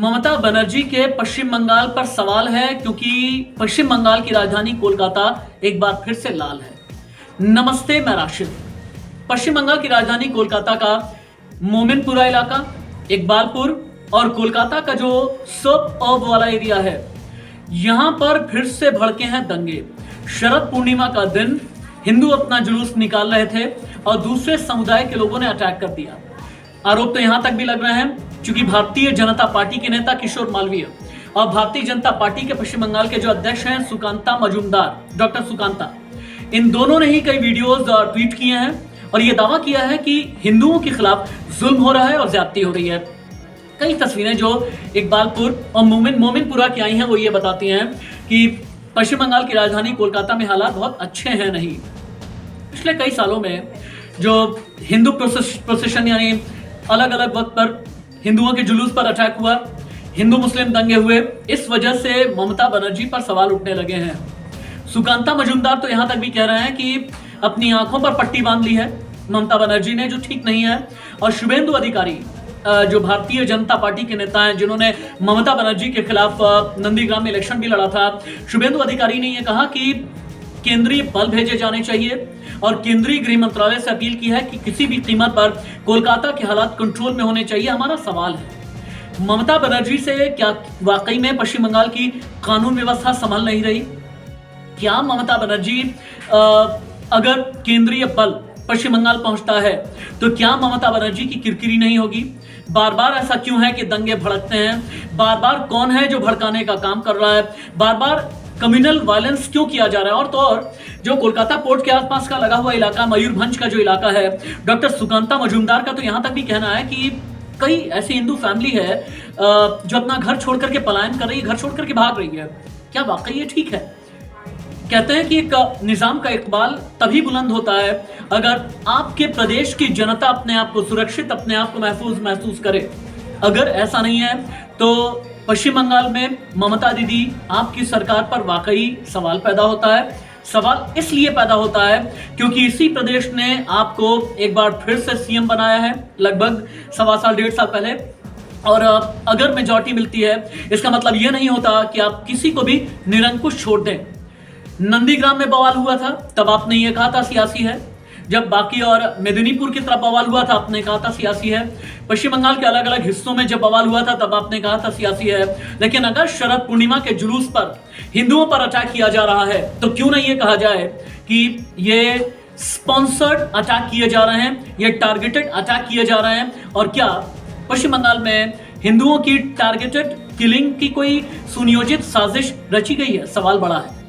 ममता बनर्जी के पश्चिम बंगाल पर सवाल है, क्योंकि पश्चिम बंगाल की राजधानी कोलकाता एक बार फिर से लाल है। नमस्ते, मैं राशिद। पश्चिम बंगाल की राजधानी कोलकाता का मोमिनपुरा इलाका, इकबालपुर और कोलकाता का जो सब वाला एरिया है, यहां पर फिर से भड़के हैं दंगे। शरद पूर्णिमा का दिन हिंदू अपना जुलूस निकाल रहे थे और दूसरे समुदाय के लोगों ने अटैक कर दिया। आरोप तो यहां तक भी लग रहे हैं, क्योंकि भारतीय जनता पार्टी के नेता किशोर मालवीय और भारतीय जनता पार्टी के पश्चिम बंगाल के जो अध्यक्ष हैं सुकांता मजूमदार, डॉक्टर सुकांता, इन दोनों ने ही कई वीडियोस ट्वीट किए हैं और यह दावा किया है कि हिंदुओं के खिलाफ जुल्म हो रहा है और ज्यादती हो रही है। कई तस्वीरें जो इकबालपुर और मोमिनपुरा की आई हैं वो ये बताती हैं कि पश्चिम बंगाल की राजधानी कोलकाता में हालात बहुत अच्छे हैं नहीं। पिछले कई सालों में जो हिंदू प्रोसेशन यानी अलग अलग वक्त पर हिंदुओं के जुलूस पर अटैक हुआ, हिंदू मुस्लिम दंगे हुए, इस वजह से ममता बनर्जी पर सवाल उठने लगे हैं। सुकांता मजूमदार तो यहां तक भी कह रहे हैं कि अपनी आंखों पर पट्टी बांध ली है ममता बनर्जी ने, जो ठीक नहीं है। और शुभेंदु अधिकारी जो भारतीय जनता पार्टी के नेता हैं, जिन्होंने ममता बनर्जी के खिलाफ नंदीग्राम में इलेक्शन भी लड़ा था, शुभेंदु अधिकारी ने यह कहा कि केंद्रीय बल भेजे जाने चाहिए और केंद्रीय गृह मंत्रालय से अपील की है कि किसी भी कीमत पर कोलकाता के हालात कंट्रोल में होने चाहिए। हमारा सवाल है, ममता बनर्जी से क्या वाकई में पश्चिम बंगाल की कानून व्यवस्था संभल नहीं रही? क्या ममता बनर्जी अगर केंद्रीय बल पश्चिम बंगाल पहुंचता है तो क्या ममता बनर्जी की किरकिरी नहीं होगी? बार बार ऐसा क्यों है कि दंगे भड़कते हैं? बार बार कौन है जो भड़काने का काम कर रहा है? बार बार कम्युनल वायलेंस क्यों किया जा रहा है? और तो और जो कोलकाता पोर्ट के आसपास का लगा हुआ इलाका, मयूरभंज का जो इलाका है, डॉक्टर सुकांता मजूमदार का तो यहां तक भी कहना है कि कई ऐसी हिंदू फैमिली है जो अपना घर छोड़ करके पलायन कर रही है, घर छोड़ करके भाग रही है। क्या वाकई ये ठीक है? कहते हैं कि एक निजाम का इकबाल तभी बुलंद होता है अगर आपके प्रदेश की जनता अपने आप को सुरक्षित, अपने आप को महसूस करे। अगर ऐसा नहीं है तो पश्चिम बंगाल में ममता दीदी, आपकी सरकार पर वाकई सवाल पैदा होता है। सवाल इसलिए पैदा होता है क्योंकि इसी प्रदेश ने आपको एक बार फिर से सीएम बनाया है, लगभग 1.25 साल पहले। और अगर मेजॉरिटी मिलती है, इसका मतलब यह नहीं होता कि आप किसी को भी निरंकुश छोड़ दें। नंदीग्राम में बवाल हुआ था तब आपने ये कहा था सियासी है, जब बाकी और मेदिनीपुर की तरफ बवाल हुआ था आपने कहा था सियासी है, पश्चिम बंगाल के अलग अलग हिस्सों में जब बवाल हुआ था तब आपने कहा था सियासी है। लेकिन अगर शरद पूर्णिमा के जुलूस पर हिंदुओं पर अटैक किया जा रहा है तो क्यों नहीं ये कहा जाए कि ये स्पॉन्सर्ड अटैक किए जा रहे हैं, ये टारगेटेड अटैक किए जा रहे हैं? और क्या पश्चिम बंगाल में हिंदुओं की टारगेटेड किलिंग की कोई सुनियोजित साजिश रची गई है? सवाल बड़ा है।